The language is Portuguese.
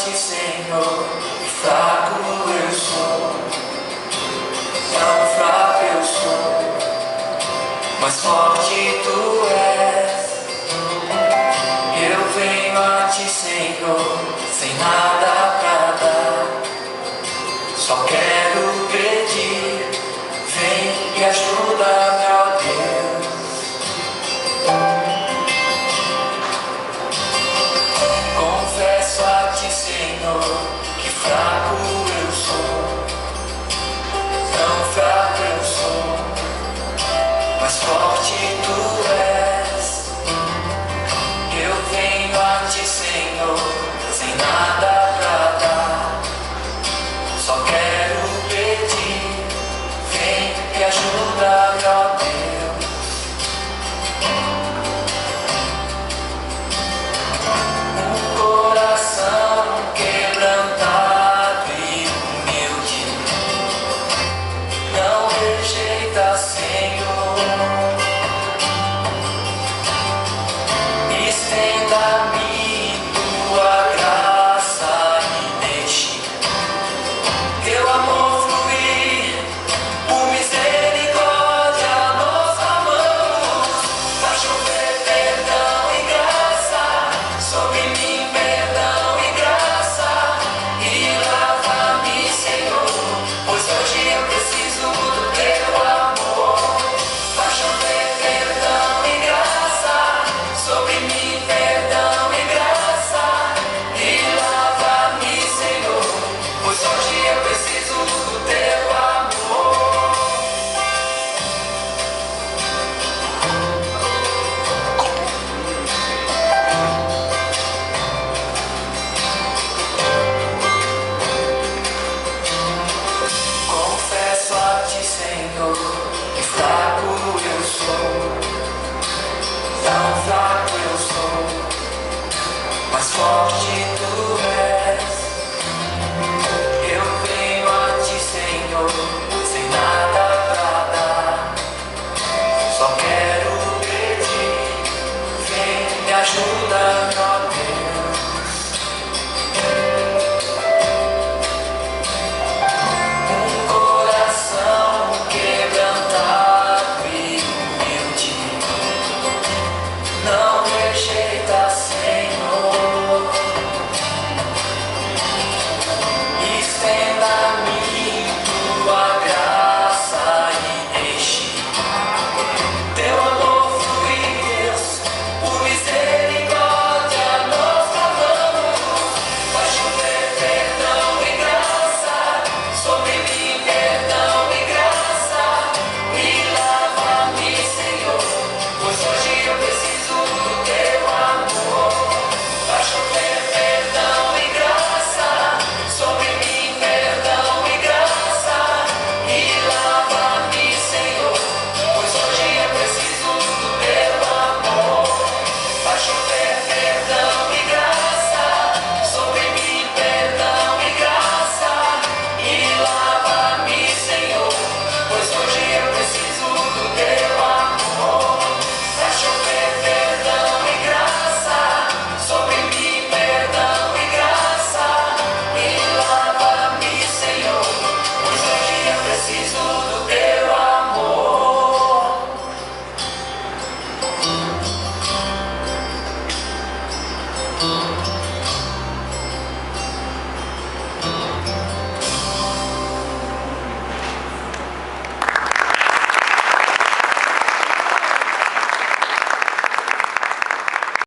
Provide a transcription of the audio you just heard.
ti, Senhor, que fraco eu sou, tão fraco eu sou, mas forte tu és. Eu venho a ti, Senhor, sem nada pra dar, só quero pedir, vem e ajuda-me, ó Deus. Confesso a ti, Senhor, que fraco eu sou, tão fraco eu sou, mas forte tu és. Eu venho a ti, Senhor, sem nada pra dar, só quero pedir, vem e ajuda-me, ó Deus. Um coração quebrantado e humilde não rejeita, Senhor. Estenda-me tua graça e deixe teu amor fluir, por misericórdia nós amamos. Faz chover perdão e graça sobre mim, perdão e graça, e lava-me, Senhor, pois hoje eu preciso do teu amor. Faz chover perdão e graça sobre mim, perdão e graça, e lava-me, Senhor, pois hoje eu preciso do teu amor. Confesso a ti, Senhor, que fraco eu sou, tão fraco eu sou, mas forte tu és. Eu venho a ti, Senhor, sem nada pra dar, só quero pedir, vem me ajuda,